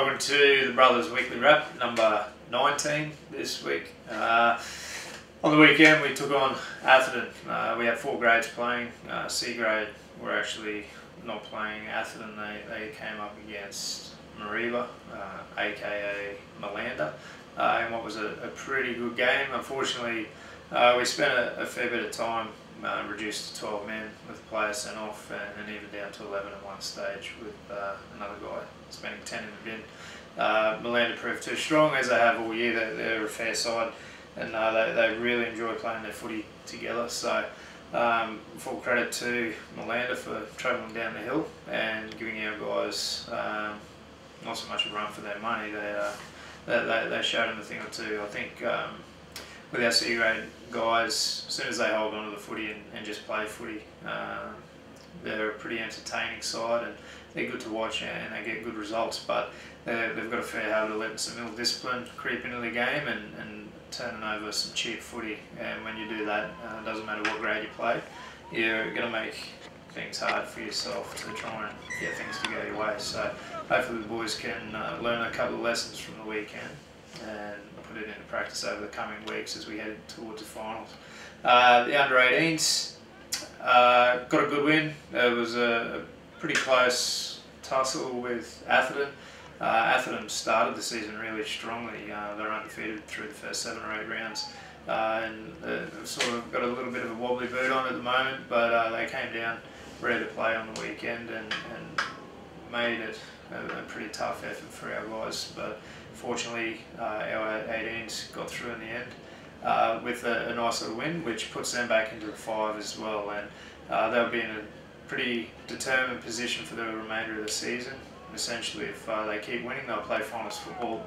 Welcome to the Brothers Weekly Wrap, number 19 this week. On the weekend we took on Atherton. We had 4 grades playing. C grade were actually not playing Atherton. They came up against Mariba, aka Malanda, in what was a pretty good game. Unfortunately, we spent a fair bit of time reduced to 12 men with the players sent off, and even down to 11 at one stage with another guy spending 10 in the bin. Malanda proved too strong, as they have all year. They're a fair side, and they really enjoy playing their footy together. So full credit to Malanda for travelling down the hill and giving our guys not so much a run for their money. They showed them a thing or two. I think with our C grade guys, as soon as they hold on to the footy and just play footy, they're a pretty entertaining side, and they're good to watch and they get good results. But they've got a fair habit of letting some ill discipline creep into the game and turning over some cheap footy. And when you do that, it doesn't matter what grade you play, you're going to make things hard for yourself to try and get things to go your way. So hopefully the boys can learn a couple of lessons from the weekend and put it into practice over the coming weeks as we head towards the finals. The under-18s got a good win. It was a pretty close tussle with Atherton. Atherton started the season really strongly. They're undefeated through the first 7 or 8 rounds, and they've sort of got a little bit of a wobbly boot on at the moment, but they came down ready to play on the weekend and made it a pretty tough effort for our guys. But fortunately, our 18s got through in the end with a nice little win, which puts them back into the 5 as well, and they'll be in a pretty determined position for the remainder of the season. Essentially, if they keep winning, they'll play finals football.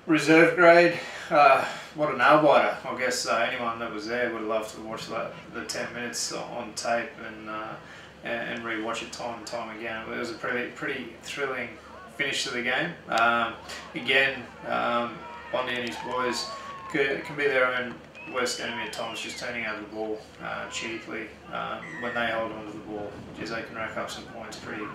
Reserve grade, what a nail biter. I guess anyone that was there would have loved to watch the 10 minutes on tape and re-watch it time and time again. It was a pretty thrilling finish to the game. Again, Bondi and his boys can be their own worst enemy at times, just turning over the ball cheaply. When they hold on to the ball, just they can rack up some points pretty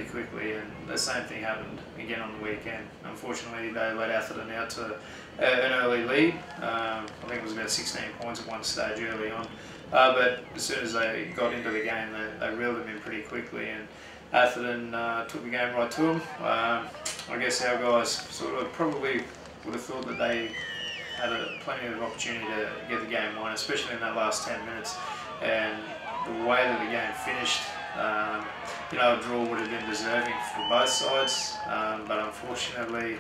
quickly, and the same thing happened again on the weekend. Unfortunately, they let Atherton out to an early lead. I think it was about 16 points at one stage early on, but as soon as they got into the game, they reeled them in pretty quickly, and Atherton took the game right to them. I guess our guys sort of probably would have thought that they had plenty of opportunity to get the game won, especially in that last 10 minutes, and the way that the game finished, you know, a draw would have been deserving for both sides, but unfortunately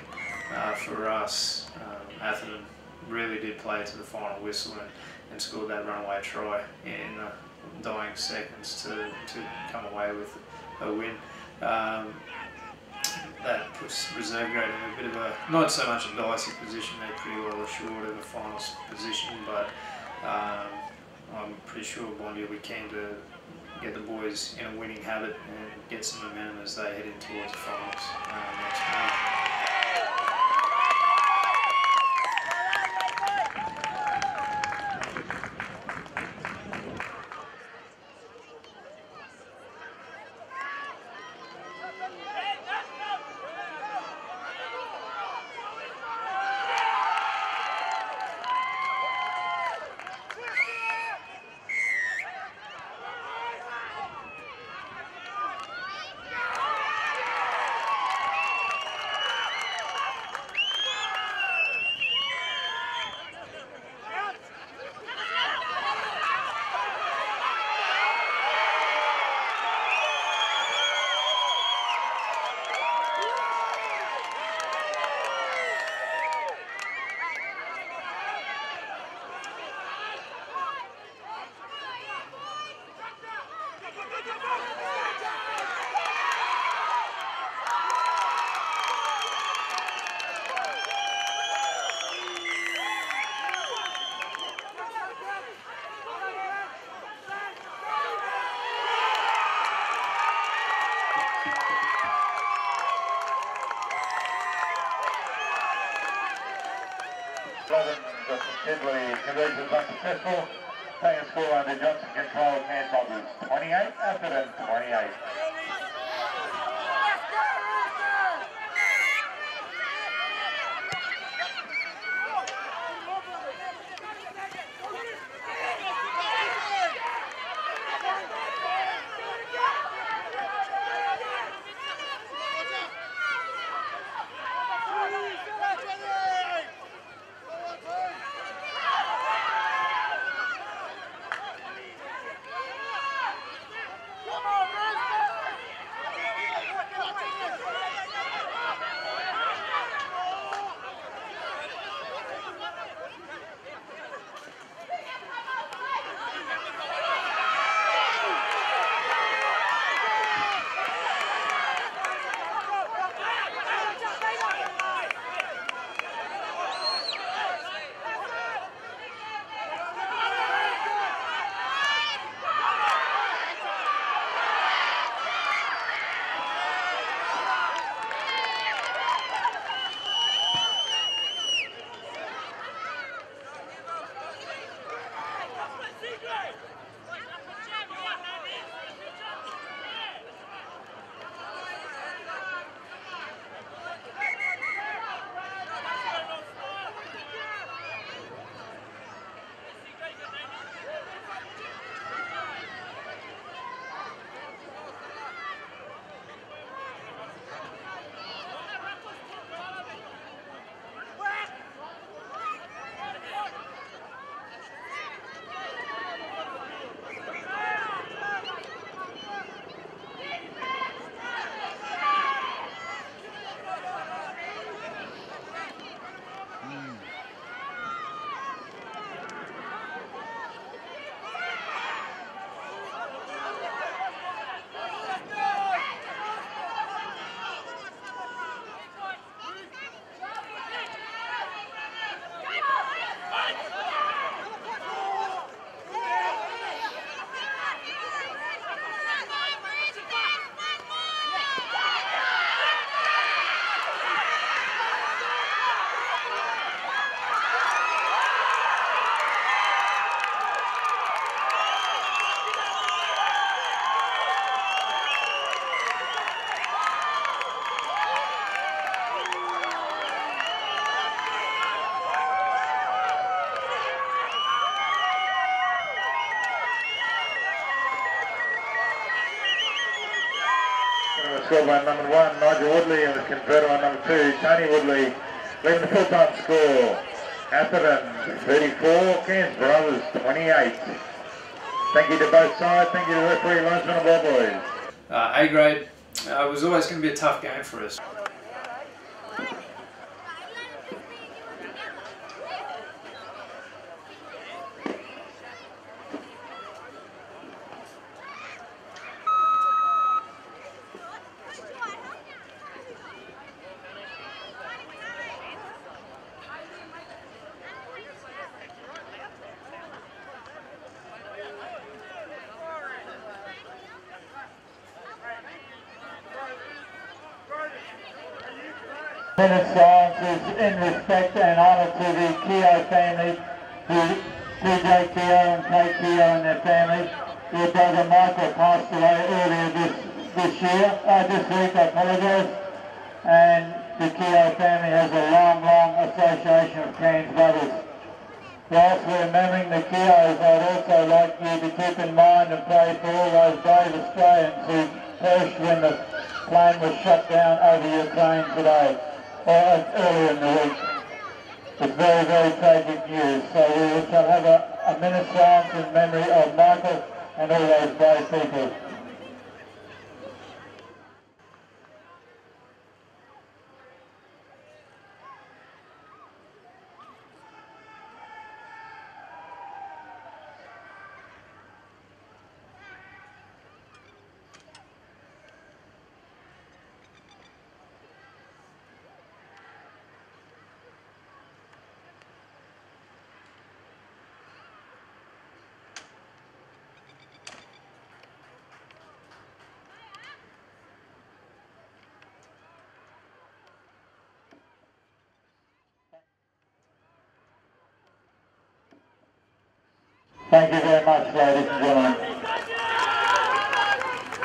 for us, Atherton really did play to the final whistle and scored that runaway try in the dying seconds to come away with a win. That puts reserve grade in a bit of a, not so much a dicey position. They're pretty well assured of a finals position, but I'm pretty sure Bondi will be keen to get the boys in a winning habit and get some momentum as they head in towards the finals next month. Conversions unsuccessful. Taking a score under Johnson control. Cairns Robbers 28, Atherton 28. Scored by number 1, Nigel Woodley, and was converted by number 2, Tony Woodley, leading the full-time score. Atherton 34, Cairns Brothers 28. Thank you to both sides, thank you to the referee, linesman and ball boys. A grade, it was always going to be a tough game for us. Minute silence is in respect and honour to the Keogh family, TJ Keogh and Kate Keogh and their family. Their brother Michael passed away earlier this week, I apologise. And the Keogh family has a long association of Cairns brothers. Whilst we're remembering the Keoghs, I'd also like you to keep in mind and pray for all those brave Australians who perished when the plane was shot down over Ukraine today, or earlier in the week. It's very tragic news. So we shall have a minute's silence in memory of Michael and all those brave people. Thank you very much, ladies and gentlemen.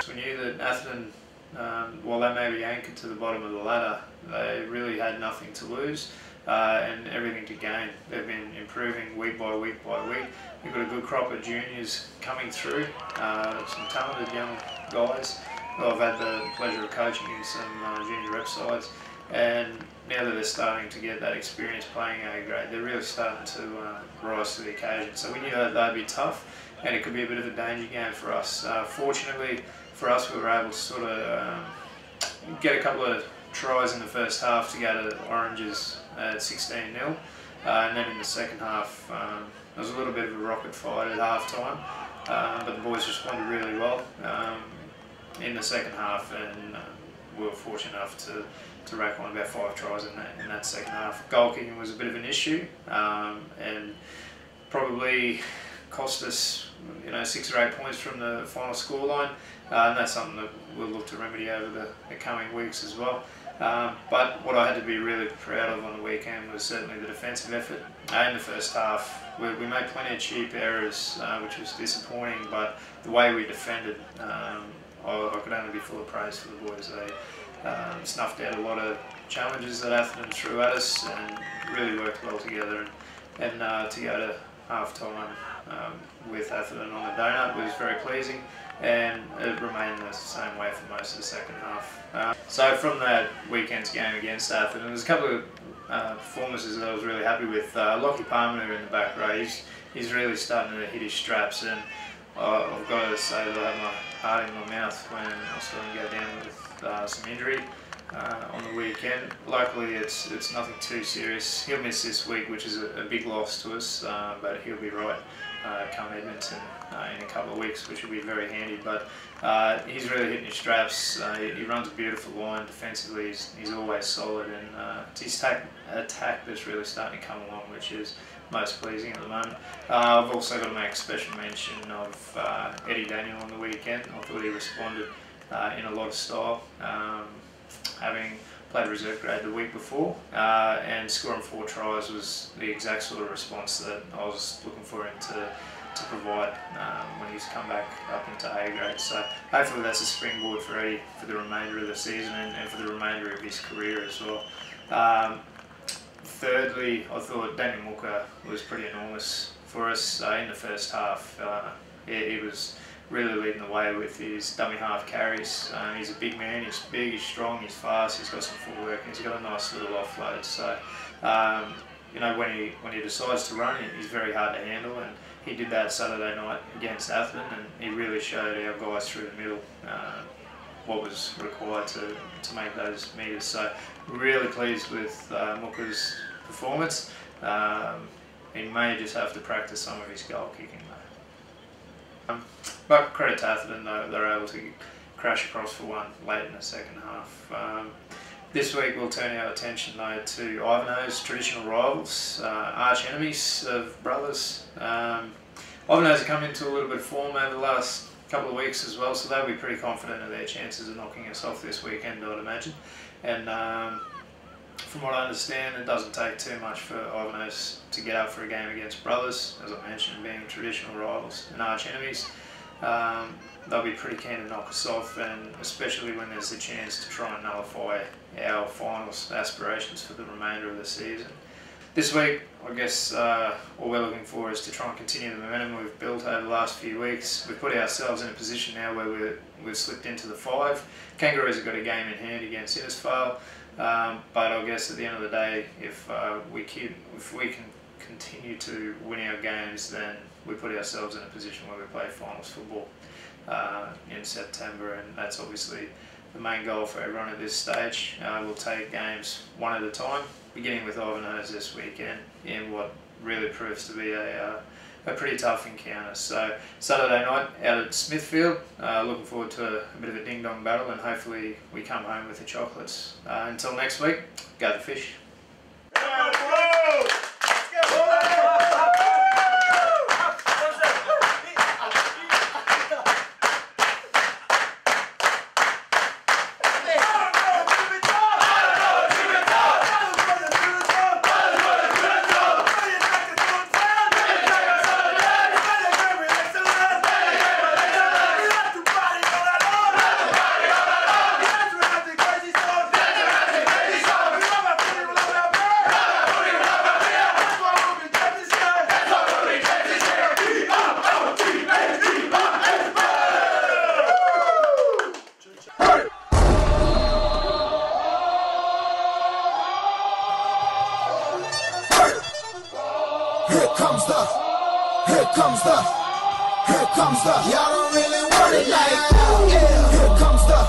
We knew that Atherton, while they may be anchored to the bottom of the ladder, they really had nothing to lose and everything to gain. They've been improving week by week by week. We've got a good crop of juniors coming through, some talented young guys who I've had the pleasure of coaching in some junior rep sides. And now that they're starting to get that experience playing A grade, they're really starting to rise to the occasion. So we knew that they'd be tough and it could be a bit of a danger game for us. Fortunately for us, we were able to sort of get a couple of tries in the first half to go to Oranges at 16-0. And then in the second half, there was a little bit of a rocket fight at half time, but the boys responded really well in the second half, and we were fortunate enough to rack on about 5 tries in that second half. Goal kicking was a bit of an issue, and probably cost us 6 or 8 points from the final scoreline, and that's something that we'll look to remedy over the coming weeks as well. But what I had to be really proud of on the weekend was certainly the defensive effort. In the first half, we made plenty of cheap errors, which was disappointing, but the way we defended, I could only be full of praise for the boys. They snuffed out a lot of challenges that Atherton threw at us and really worked well together. And to go to half-time with Atherton on the donut was very pleasing, and it remained the same way for most of the second half. So from that weekend's game against Atherton, there's a couple of performances that I was really happy with. Lockie Palmer in the back row, he's really starting to hit his straps, and I've got to say that I had my heart in my mouth when I saw him go down with some injury on the weekend. Luckily it's nothing too serious. He'll miss this week, which is a big loss to us, but he'll be right come Edmonton in a couple of weeks, which will be very handy. But he's really hitting his straps. He runs a beautiful line defensively. He's always solid, and it's his attack that's really starting to come along, which is most pleasing at the moment. I've also got to make a special mention of Eddie Daniel on the weekend. I thought he responded in a lot of style, having played reserve grade the week before, and scoring 4 tries was the exact sort of response that I was looking for him to provide when he's come back up into A grade. So hopefully that's a springboard for Eddie for the remainder of the season and for the remainder of his career as well. Thirdly, I thought Daniel Mooker was pretty enormous for us in the first half. He was really leading the way with his dummy half carries. He's a big man, he's big, he's strong, he's fast, he's got some footwork, and he's got a nice little offload. So, when he decides to run, he's very hard to handle, and he did that Saturday night against Atherton, and he really showed our guys through the middle what was required to make those metres. So, really pleased with Mooker's performance. He may just have to practice some of his goal kicking though. But credit to Atherton, they're able to crash across for one late in the second half. This week we'll turn our attention though to Ivanhoe's traditional rivals, arch enemies of brothers. Ivanhoe's have come into a little bit of form over the last couple of weeks as well, so they'll be pretty confident of their chances of knocking us off this weekend, I'd imagine. And From what I understand, it doesn't take too much for Ivanhoe's to get up for a game against Brothers, as I mentioned, being traditional rivals and arch enemies. They'll be pretty keen to knock us off, and especially when there's a chance to try and nullify our finals aspirations for the remainder of the season. This week, I guess all we're looking for is to try and continue the momentum we've built over the last few weeks. We've put ourselves in a position now where we've slipped into the 5. Kangaroos have got a game in hand against Innisfail, but I guess at the end of the day, if we can continue to win our games, then we put ourselves in a position where we play finals football in September, and that's obviously the main goal for everyone at this stage. We'll take games one at a time, beginning with Ivanhoe's this weekend in what really proves to be a pretty tough encounter. So Saturday night out at Smithfield, looking forward to a bit of a ding-dong battle, and hopefully we come home with the chocolates. Until next week, go the fish. Here comes the, y'all don't really want it like that. Yeah. Here comes the